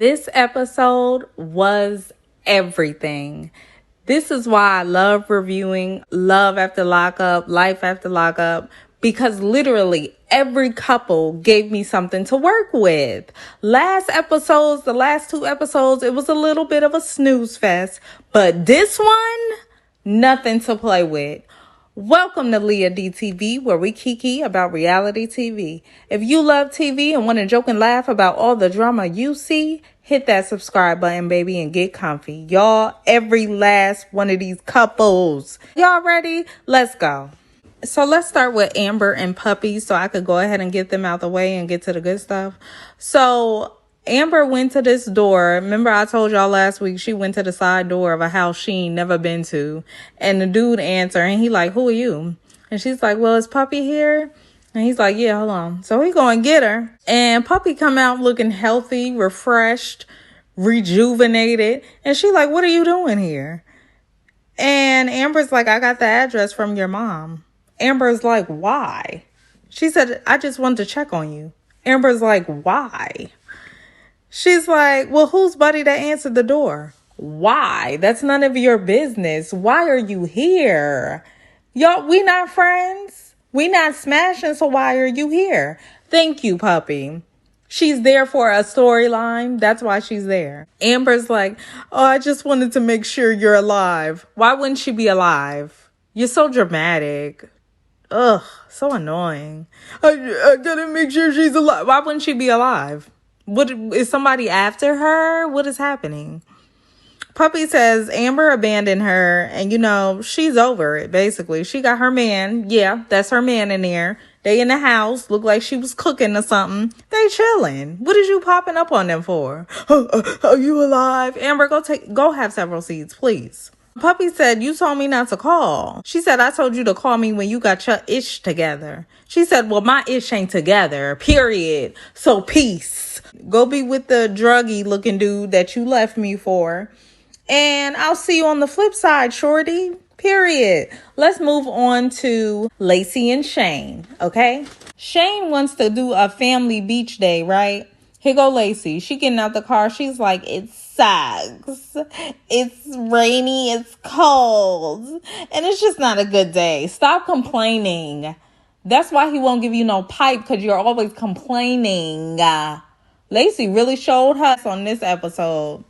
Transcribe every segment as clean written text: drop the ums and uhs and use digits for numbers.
This episode was everything. This is why I love reviewing Love After Lockup, Life After Lockup, because literally every couple gave me something to work with. The last two episodes, it was a little bit of a snooze fest, but this one, nothing to play with. Welcome to Leah DTV, where we kiki about reality TV. If you love TV and want to joke and laugh about all the drama you see, hit that subscribe button, baby, and get comfy. Y'all, every last one of these couples. Y'all ready? Let's go. So let's start with Amber and Puppy so I could go ahead and get them out the way and get to the good stuff. So Amber went to this door. Remember I told y'all last week she went to the side door of a house she ain't never been to. And the dude answered and he like, who are you? And she's like, well, is Puppy here? And he's like, yeah, hold on. So he gonna get her. And Puppy come out looking healthy, refreshed, rejuvenated. And she like, what are you doing here? And Amber's like, I got the address from your mom. Amber's like, why? She said, I just wanted to check on you. Amber's like, why? She's like, well, who's buddy that answered the door? Why? That's none of your business. Why are you here? Y'all, we not friends. We not smashing, so why are you here? Thank you, Puppy. She's there for a storyline. That's why she's there. Amber's like, oh, I just wanted to make sure you're alive. Why wouldn't she be alive? You're so dramatic. Ugh, so annoying. I gotta make sure she's alive. Why wouldn't she be alive? What, is somebody after her? What is happening? Puppy says Amber abandoned her and, she's over it, basically. She got her man. Yeah, that's her man in there. They in the house. Look like she was cooking or something. They chilling. What is you popping up on them for? Are you alive? Amber, go have several seats, please. Puppy said, you told me not to call. She said, I told you to call me when you got your ish together. She said, well, my ish ain't together, period. So peace. Go be with the druggy looking dude that you left me for. And I'll see you on the flip side, shorty. Period. Let's move on to Lacey and Shane, okay? Shane wants to do a family beach day, right? Here go Lacy. She getting out the car. She's like, it sucks. It's rainy. It's cold. And it's just not a good day. Stop complaining. That's why he won't give you no pipe, because you're always complaining. Lacy really showed her on this episode.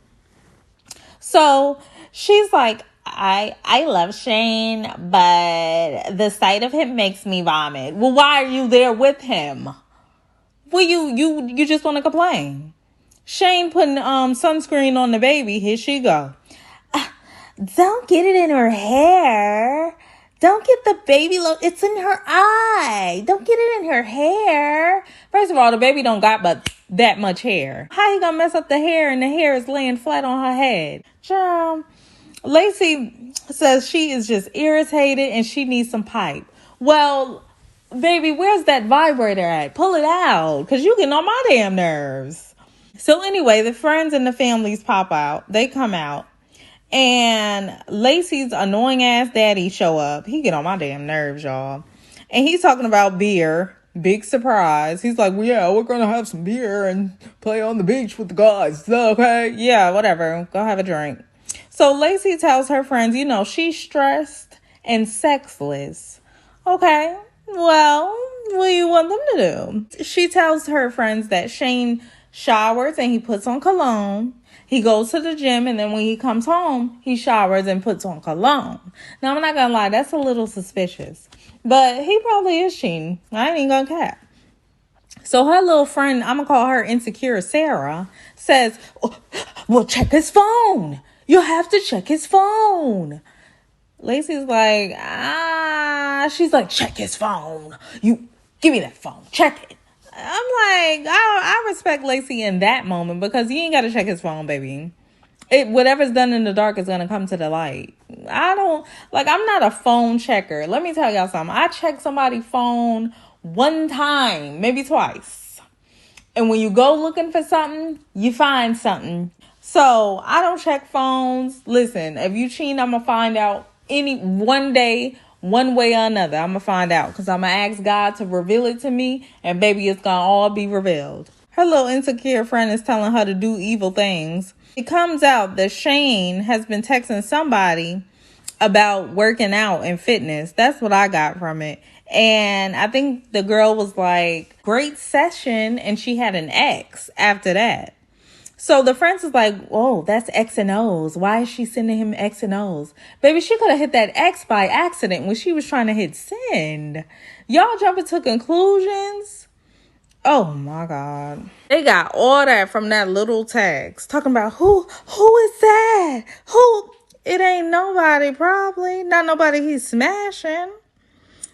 So she's like, I love Shane, but the sight of him makes me vomit. Well, why are you there with him? Well, you just want to complain. Shane putting sunscreen on the baby. Here she go. Don't get it in her hair. Don't get the baby look. It's in her eye. Don't get it in her hair. First of all, the baby don't got but that much hair. How you gonna mess up the hair and the hair is laying flat on her head? Child. Lacy says she is just irritated and she needs some pipe. Well, baby, where's that vibrator at? Pull it out, because you getting on my damn nerves. So anyway, the friends and the families pop out. They come out. And Lacy's annoying ass daddy show up. He get on my damn nerves, y'all. And he's talking about beer. Big surprise. He's like, well, yeah, we're going to have some beer and play on the beach with the guys. Okay? Yeah, whatever. Go have a drink. So Lacy tells her friends, she's stressed and sexless. Okay, well, what do you want them to do? She tells her friends that Shane showers and he puts on cologne. He goes to the gym, and then when he comes home, he showers and puts on cologne. Now, I'm not going to lie, that's a little suspicious. But he probably is cheating. I ain't gonna cap. So her little friend, I'm going to call her Insecure Sarah, says, well, check his phone. You have to check his phone. Lacy's like, she's like, check his phone. You give me that phone. Check it. I'm like, I respect Lacy in that moment, because you ain't got to check his phone, baby. Whatever's done in the dark is going to come to the light. I'm not a phone checker. Let me tell y'all something. I checked somebody's phone one time, maybe twice. And when you go looking for something, you find something. So I don't check phones. Listen, if you cheat, I'm going to find out one day, one way or another. I'm going to find out, because I'm going to ask God to reveal it to me, and baby, it's going to all be revealed. Her little insecure friend is telling her to do evil things. It comes out that Shane has been texting somebody about working out and fitness. That's what I got from it. And I think the girl was like, great session. And she had an X after that. So the friends is like, oh, that's X and O's. Why is she sending him X and O's? Baby, she could have hit that X by accident when she was trying to hit send. Y'all jumping to conclusions? Oh my God. They got all that from that little text. Talking about who is that? Who? It ain't nobody, probably. Not nobody he's smashing.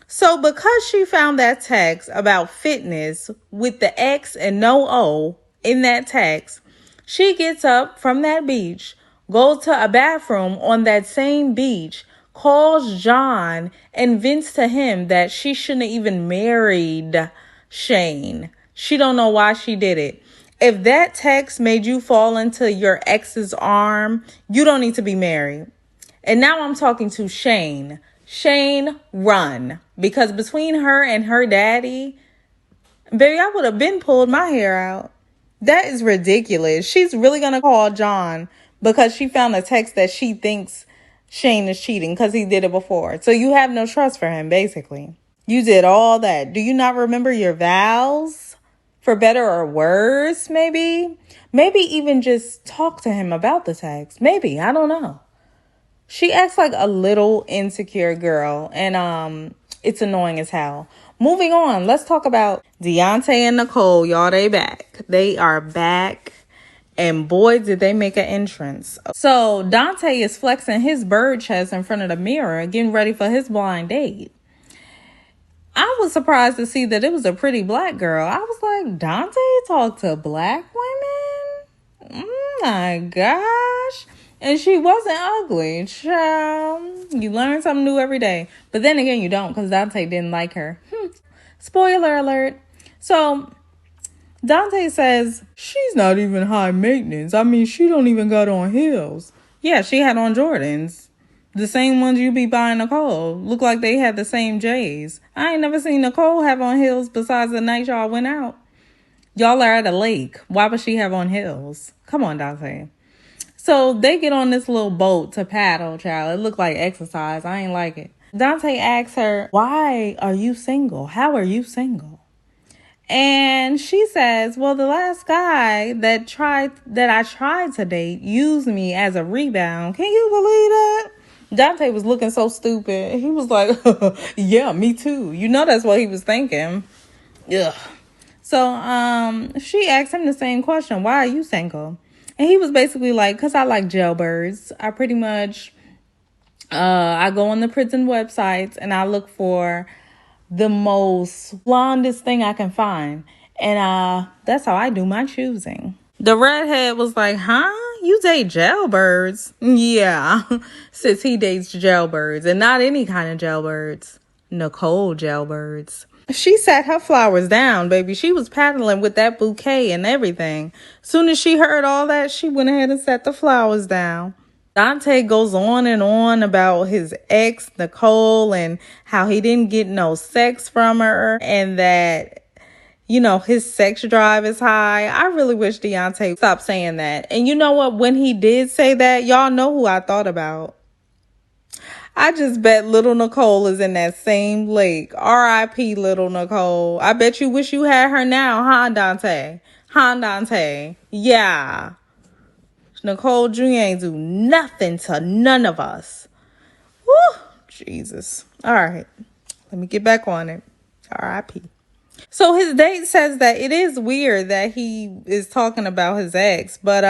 So because she found that text about fitness with the X and no O in that text, she gets up from that beach, goes to a bathroom on that same beach, calls John, and vents to him that she shouldn't have even married Shane. She don't know why she did it. If that text made you fall into your ex's arm, you don't need to be married. And now I'm talking to Shane. Shane, run. Because between her and her daddy, baby, I would have been pulled my hair out. That is ridiculous. She's really going to call John because she found a text that she thinks Shane is cheating because he did it before. So you have no trust for him, basically. You did all that. Do you not remember your vows? For better or worse, maybe? Maybe even just talk to him about the text. Maybe. I don't know. She acts like a little insecure girl, and it's annoying as hell. Moving on, let's talk about Deontay and Nicole. Y'all, they back. They are back, and boy, did they make an entrance. So Deonte is flexing his bird chest in front of the mirror, getting ready for his blind date. I was surprised to see that it was a pretty black girl. I was like, Deontay talked to black women? Oh my gosh. And she wasn't ugly. Child. You learn something new every day. But then again, you don't, because Deontay didn't like her. Spoiler alert. So Deontay says, she's not even high maintenance. I mean, she don't even got on heels. Yeah, she had on Jordans. The same ones you be buying Nicole. Look like they had the same J's. I ain't never seen Nicole have on heels besides the night y'all went out. Y'all are at a lake. Why would she have on heels? Come on, Deontay. So they get on this little boat to paddle, child. It looked like exercise. I ain't like it. Deontay asks her, why are you single? How are you single? And she says, well, the last guy that I tried to date used me as a rebound. Can you believe that? Deontay was looking so stupid. He was like, yeah, me too. You know that's what he was thinking. Ugh. So she asked him the same question. Why are you single? And he was basically like, because I like jailbirds. I pretty much, I go on the prison websites and I look for the most blondest thing I can find. And that's how I do my choosing. The redhead was like, huh? You date jailbirds? Yeah, since he dates jailbirds. And not any kind of jailbirds. Nicole jailbirds. She sat her flowers down, baby. She was paddling with that bouquet and everything. Soon as she heard all that, she went ahead and set the flowers down. Deontay goes on and on about his ex, Nicole, and how he didn't get no sex from her and that, you know, his sex drive is high. I really wish Deontay stopped saying that. And you know what? When he did say that, y'all know who I thought about. I just bet little Nicole is in that same lake. R.I.P. little Nicole. I bet you wish you had her now, huh, Deontay? Huh, Deontay? Yeah. Nicole Jr. ain't do nothing to none of us. Woo! Jesus. All right. Let me get back on it. R.I.P. So his date says that it is weird that he is talking about his ex, but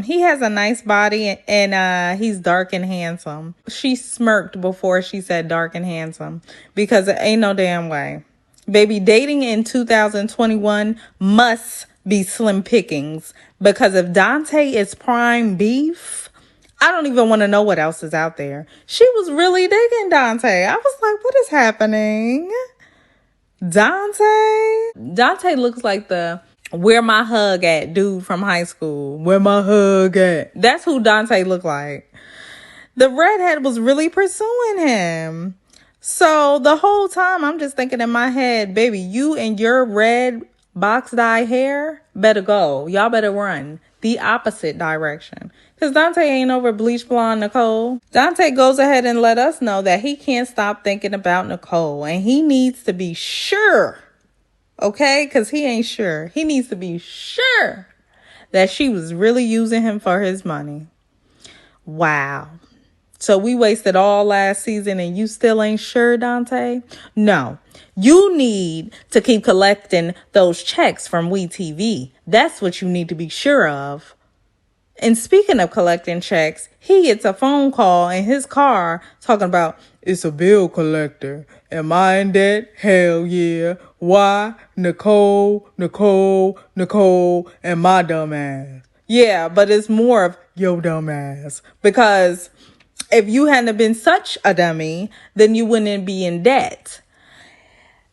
he has a nice body and he's dark and handsome. She smirked before she said dark and handsome because it ain't no damn way. Baby, dating in 2021 must be slim pickings because if Deontay is prime beef, I don't even want to know what else is out there. She was really digging Deontay. I was like, what is happening? Deontay looks like the where my hug at dude from high school. Where my hug at? That's who Deontay looked like. The redhead was really pursuing him. So the whole time I'm just thinking in my head, baby, you and your red box dye hair, better go. Y'all better run the opposite direction. Because Deontay ain't over bleach blonde Nicole. Deontay goes ahead and let us know that he can't stop thinking about Nicole. And he needs to be sure. Okay? Because he ain't sure. He needs to be sure that she was really using him for his money. Wow. So we wasted all last season and you still ain't sure, Deontay? No. You need to keep collecting those checks from WeTV. That's what you need to be sure of. And speaking of collecting checks, he gets a phone call in his car talking about, it's a bill collector. Am I in debt? Hell yeah. Why? Nicole, and my dumb ass. Yeah, but it's more of yo dumb ass. Because if you hadn't been such a dummy, then you wouldn't be in debt.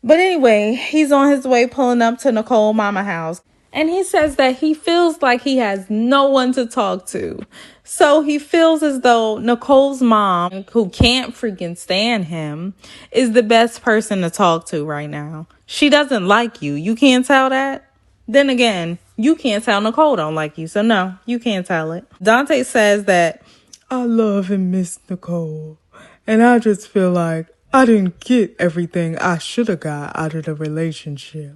But anyway, he's on his way pulling up to Nicole mama house. And he says that he feels like he has no one to talk to. So he feels as though Nicole's mom, who can't freaking stand him, is the best person to talk to right now. She doesn't like you. You can't tell that? Then again, you can't tell Nicole don't like you. So no, you can't tell it. Deonte says that, I love and miss Nicole. And I just feel like I didn't get everything I should have got out of the relationship.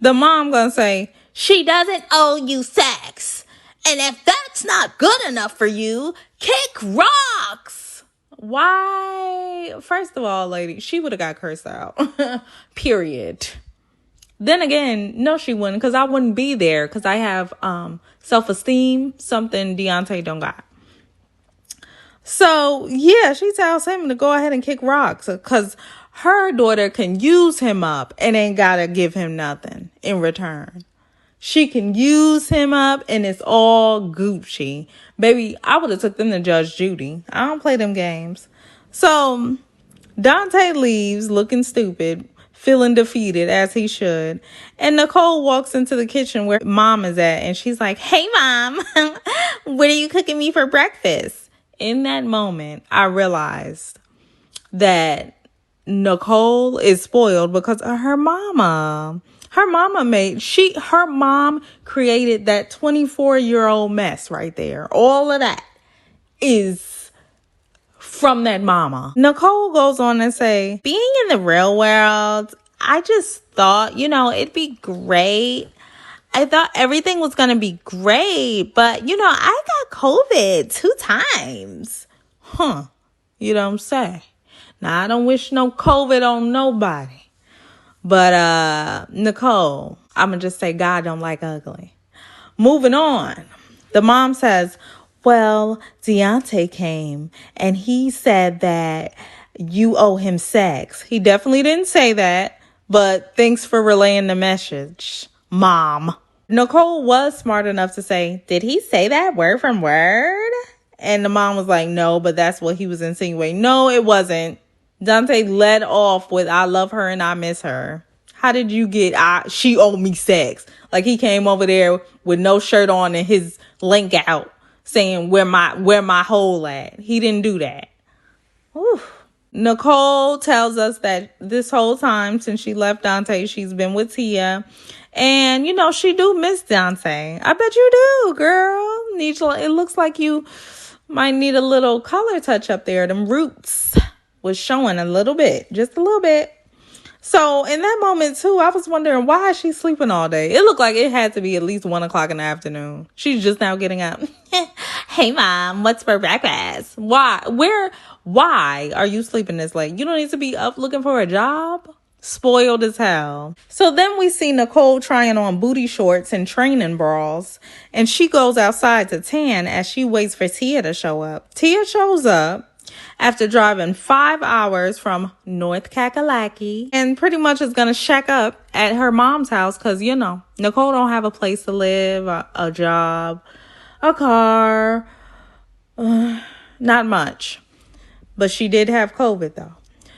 The mom gonna say, she doesn't owe you sex. And if that's not good enough for you, kick rocks. Why? First of all, lady, she would have got cursed out. Period. Then again, no, she wouldn't, because I wouldn't be there, because I have self-esteem, something Deonte don't got. So, yeah, she tells him to go ahead and kick rocks, because her daughter can use him up and ain't gotta give him nothing in return. She can use him up and it's all Gucci. Baby, I would have took them to Judge Judy. I don't play them games. So, Deontay leaves looking stupid, feeling defeated as he should. And Nicole walks into the kitchen where mom is at and she's like, hey, mom, what are you cooking me for breakfast? In that moment, I realized that Nicole is spoiled because of her mama. Her mom created that 24-year-old mess right there. All of that is from that mama. Nicole goes on and say, being in the real world, I just thought, it'd be great. I thought everything was going to be great, but, I got COVID 2 times. You don't say. Now, I don't wish no COVID on nobody. But, Nicole, I'm going to just say God don't like ugly. Moving on. The mom says, well, Deonte came and he said that you owe him sex. He definitely didn't say that, but thanks for relaying the message, Mom. Nicole was smart enough to say, did he say that word from word? And the mom was like, no, but that's what he was insinuating. No, it wasn't. Deontay led off with, I love her and I miss her. How did you get, she owed me sex? Like he came over there with no shirt on and his link out saying, where my hole at? He didn't do that. Whew. Nicole tells us that this whole time since she left Deontay, she's been with Tia. And, she do miss Deontay. I bet you do, girl. It looks like you might need a little color touch up there. Them roots was showing a little bit, just a little bit. So in that moment too, I was wondering, why is she sleeping all day? It looked like it had to be at least 1 o'clock in the afternoon. She's just now getting up. Hey mom, what's for breakfast? Why are you sleeping this late? You don't need to be up looking for a job. Spoiled as hell. So then we see Nicole trying on booty shorts and training bras, and she goes outside to tan as she waits for Tia to show up. Tia shows up after driving 5 hours from North Kakalaki and pretty much is going to shack up at her mom's house because, Nicole don't have a place to live, a job, a car, not much. But she did have COVID, though.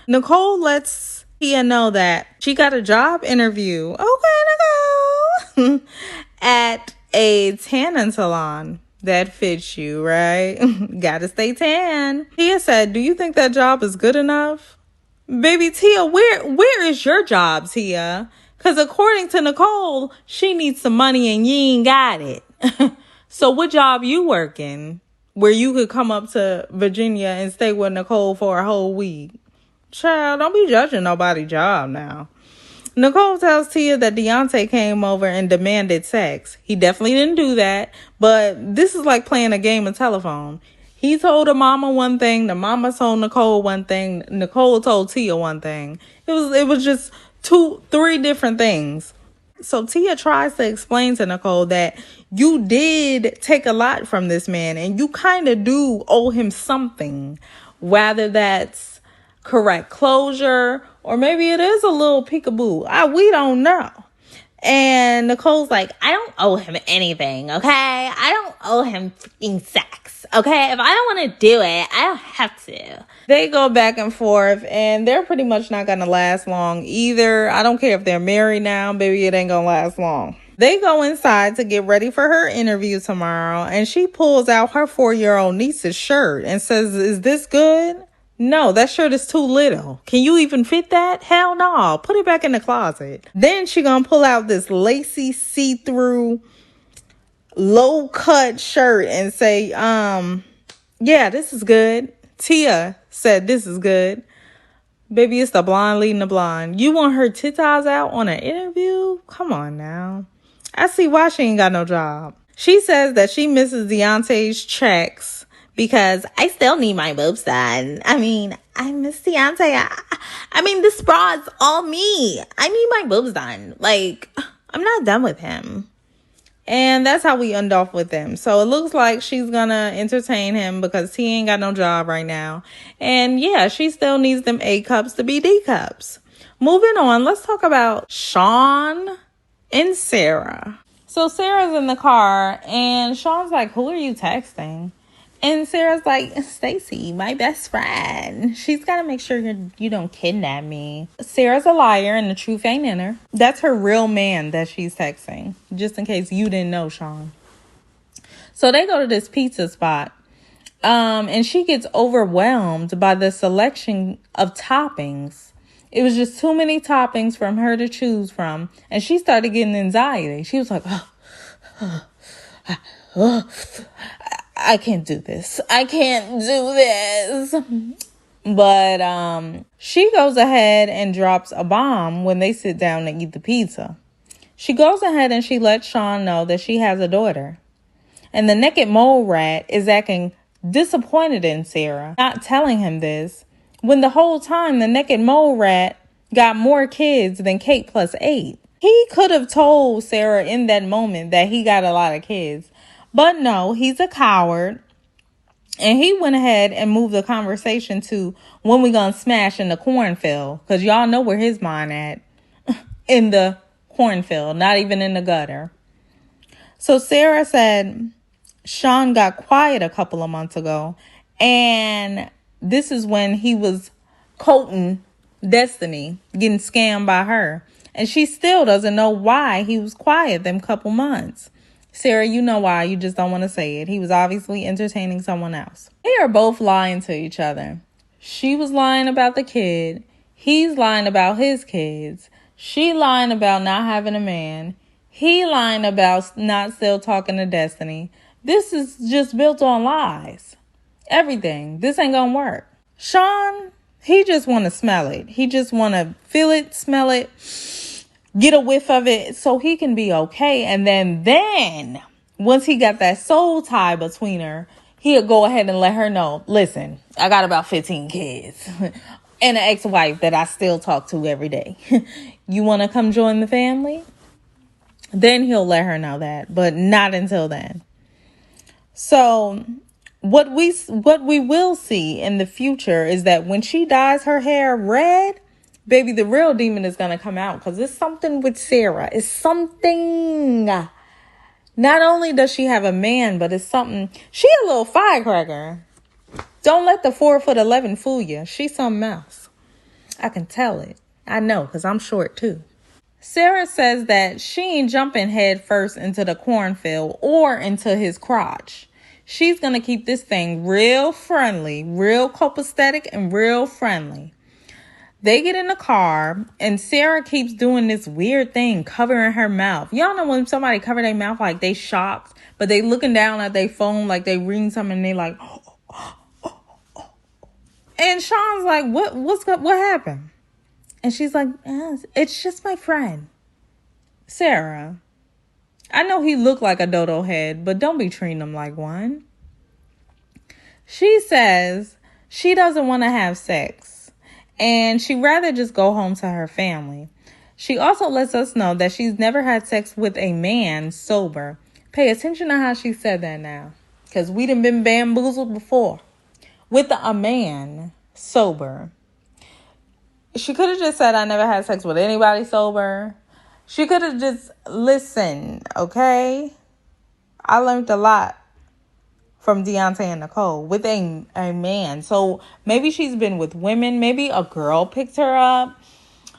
Nicole lets Tia know that she got a job interview. Okay, Nicole. At a tanning salon. That fits you, right? Gotta stay tan. Tia said, do you think that job is good enough? Baby Tia, where is your job, Tia? Because according to Nicole, she needs some money and you ain't got it. So what job you working where you could come up to Virginia and stay with Nicole for a whole week? Child, don't be judging nobody's job now. Nicole tells Tia that Deonte came over and demanded sex. He definitely didn't do that, but this is like playing a game of telephone. He told the mama one thing, the mama told Nicole one thing, Nicole told Tia one thing. It was just three different things. So Tia tries to explain to Nicole that you did take a lot from this man and you kind of do owe him something, whether that's correct closure or maybe it is a little peekaboo. We don't know. And Nicole's like, I don't owe him anything, okay? I don't owe him freaking sex, okay? If I don't want to do it, I don't have to. They go back and forth, and they're pretty much not going to last long either. I don't care if they're married now, baby, it ain't going to last long. They go inside to get ready for her interview tomorrow, and she pulls out her 4-year-old niece's shirt and says, is this good? No, that shirt is too little. Can you even fit that? Hell no. Put it back in the closet. Then she gonna pull out this lacy see-through low cut shirt and say, yeah, this is good. Tia said this is good. Baby, it's the blonde leading the blonde. You want her titties out on an interview? Come on now. I see why she ain't got no job. She says that she misses Deonte's checks because I still need my boobs done. I mean, I miss Deonte. I mean, this bra is all me. I need my boobs done. Like, I'm not done with him. And that's how we end off with him. So it looks like she's gonna entertain him because he ain't got no job right now. And yeah, she still needs them A cups to be D cups. Moving on, let's talk about Sean and Sarah. So Sarah's in the car and Sean's like, who are you texting? And Sarah's like, Stacy, my best friend. She's got to make sure you don't kidnap me. Sarah's a liar and the truth ain't in her. That's her real man that she's texting. Just in case you didn't know, Sean. So they go to this pizza spot. And she gets overwhelmed by the selection of toppings. It was just too many toppings for her to choose from. And she started getting anxiety. She was like, I can't do this. I can't do this. But she goes ahead and drops a bomb when they sit down to eat the pizza. She goes ahead and she lets Sean know that she has a daughter. And the naked mole rat is acting disappointed in Sarah, not telling him this, when the whole time the naked mole rat got more kids than Kate plus 8. He could have told Sarah in that moment that he got a lot of kids. But no, he's a coward. And he went ahead and moved the conversation to when we gonna smash in the cornfield. Because y'all know where his mind at. In the cornfield, not even in the gutter. So Sarah said Sean got quiet a couple of months ago. And this is when he was quoting Destiny, getting scammed by her. And she still doesn't know why he was quiet them couple months. Sarah, you know why. You just don't want to say it. He was obviously entertaining someone else. They are both lying to each other. She was lying about the kid. He's lying about his kids. She lying about not having a man. He lying about not still talking to Destiny. This is just built on lies. Everything. This ain't gonna work. Sean, he just want to smell it. He just want to feel it, smell it, get a whiff of it so he can be okay. And then once he got that soul tie between her, he'll go ahead and let her know, listen, I got about 15 kids and an ex-wife that I still talk to every day. You want to come join the family? Then he'll let her know that, but not until then. So what we will see in the future is that when she dyes her hair red, baby, the real demon is going to come out because it's something with Sarah. It's something. Not only does she have a man, but it's something. She a little firecracker. Don't let the 4'11" fool you. She's something else. I can tell it. I know because I'm short too. Sarah says that she ain't jumping head first into the cornfield or into his crotch. She's going to keep this thing real friendly, real copacetic and real friendly. They get in the car, and Sarah keeps doing this weird thing, covering her mouth. Y'all know when somebody cover their mouth, like they shocked, but they looking down at their phone like they reading something, and they like, and Sean's like, what happened? And she's like, it's just my friend. Sarah, I know he looked like a dodo head, but don't be treating him like one. She says she doesn't want to have sex, and she'd rather just go home to her family. She also lets us know that she's never had sex with a man sober. Pay attention to how she said that now, because we done been bamboozled before. With a man sober. She could have just said, I never had sex with anybody sober. She could have just listened, okay? I learned a lot from Deontay and Nicole with a man. So maybe she's been with women. Maybe a girl picked her up.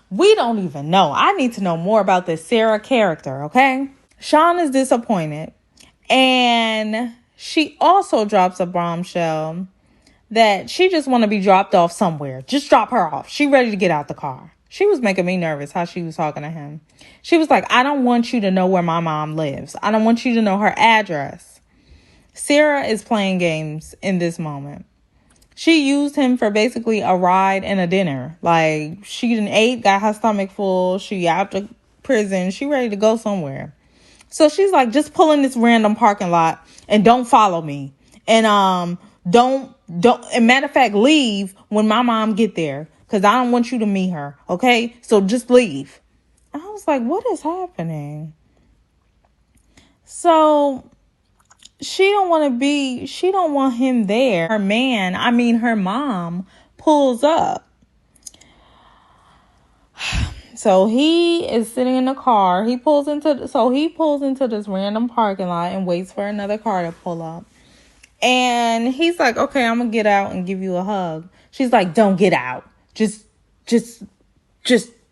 We don't even know. I need to know more about this Sarah character, okay? Sean is disappointed. And she also drops a bombshell that she just want to be dropped off somewhere. Just drop her off. She ready to get out the car. She was making me nervous how she was talking to him. She was like, I don't want you to know where my mom lives. I don't want you to know her address. Sarah is playing games in this moment. She used him for basically a ride and a dinner. Like, she done ate, got her stomach full. She out of prison. She ready to go somewhere. So she's like, just pull in this random parking lot and don't follow me. And don't, and matter of fact, leave when my mom get there. Because I don't want you to meet her. Okay? So just leave. I was like, what is happening? So she don't want him there. Her mom pulls up. So he is sitting in the car. He pulls into this random parking lot and waits for another car to pull up. And he's like, okay, I'm going to get out and give you a hug. She's like, don't get out. Just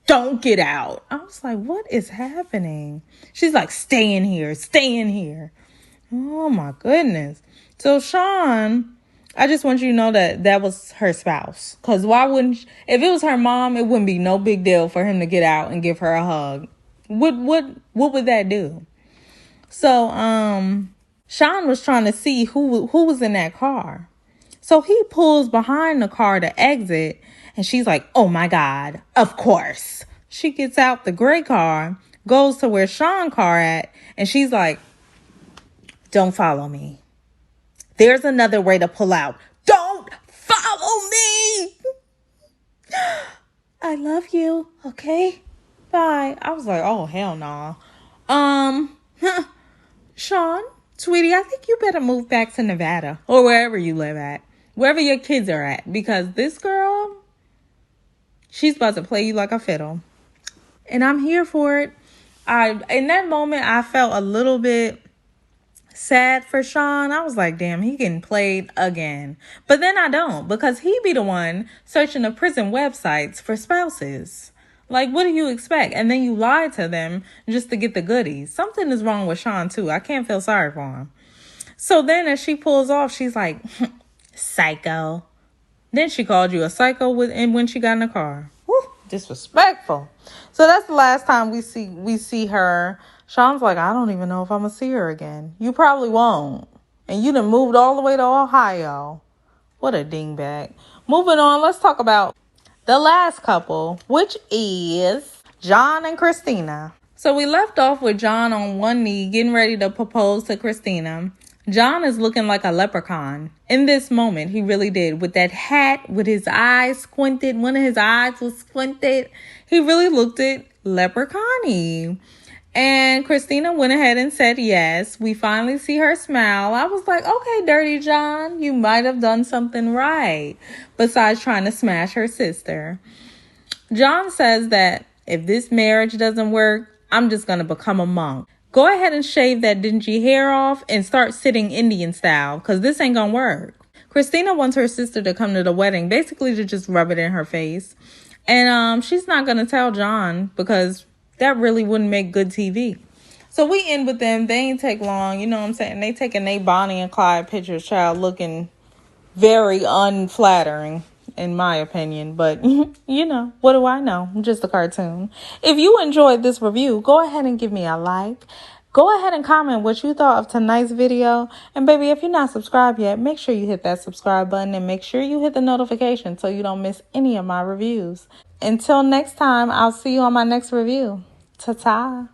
don't get out. I was like, what is happening? She's like, stay in here. Oh my goodness. So Sean, I just want you to know that was her spouse. Because why wouldn't if it was her mom, it wouldn't be no big deal for him to get out and give her a hug. What would that do? So Sean was trying to see who was in that car. So he pulls behind the car to exit, and she's like, oh my God, of course. She gets out the gray car, goes to where Sean's car at, and she's like, don't follow me. There's another way to pull out. Don't follow me. I love you. Okay. Bye. I was like, oh, hell no. Sean, sweetie, I think you better move back to Nevada or wherever you live at, wherever your kids are at, because this girl, she's about to play you like a fiddle. And I'm here for it. In that moment, I felt a little bit sad for Sean. I was like, damn, he getting played again. But then I don't, because he be the one searching the prison websites for spouses. Like, what do you expect? And then you lie to them just to get the goodies. Something is wrong with Sean, too. I can't feel sorry for him. So then as she pulls off, she's like, psycho. Then she called you a psycho when she got in the car. Woo, disrespectful. So that's the last time we see her. Sean's like, I don't even know if I'm going to see her again. You probably won't. And you done moved all the way to Ohio. What a dingbat. Moving on, let's talk about the last couple, which is John and Kristina. So we left off with John on one knee, getting ready to propose to Kristina. John is looking like a leprechaun. In this moment, he really did. With that hat, with his eyes squinted. One of his eyes was squinted. He really looked at leprechaun-y. And Kristina went ahead and said yes. We finally see her smile. I was like, okay, Dirty John, you might have done something right besides trying to smash her sister. John says that if this marriage doesn't work, I'm just going to become a monk. Go ahead and shave that dingy hair off and start sitting Indian style, because this ain't going to work. Kristina wants her sister to come to the wedding, basically to just rub it in her face. And she's not going to tell John because that really wouldn't make good TV. So we end with them. They ain't take long. You know what I'm saying? They taking they Bonnie and Clyde pictures, child, looking very unflattering. in my opinion. But, you know, what do I know? I'm just a cartoon. If you enjoyed this review, go ahead and give me a like. Go ahead and comment what you thought of tonight's video. And baby, if you're not subscribed yet, make sure you hit that subscribe button and make sure you hit the notification so you don't miss any of my reviews. Until next time, I'll see you on my next review. Ta-ta.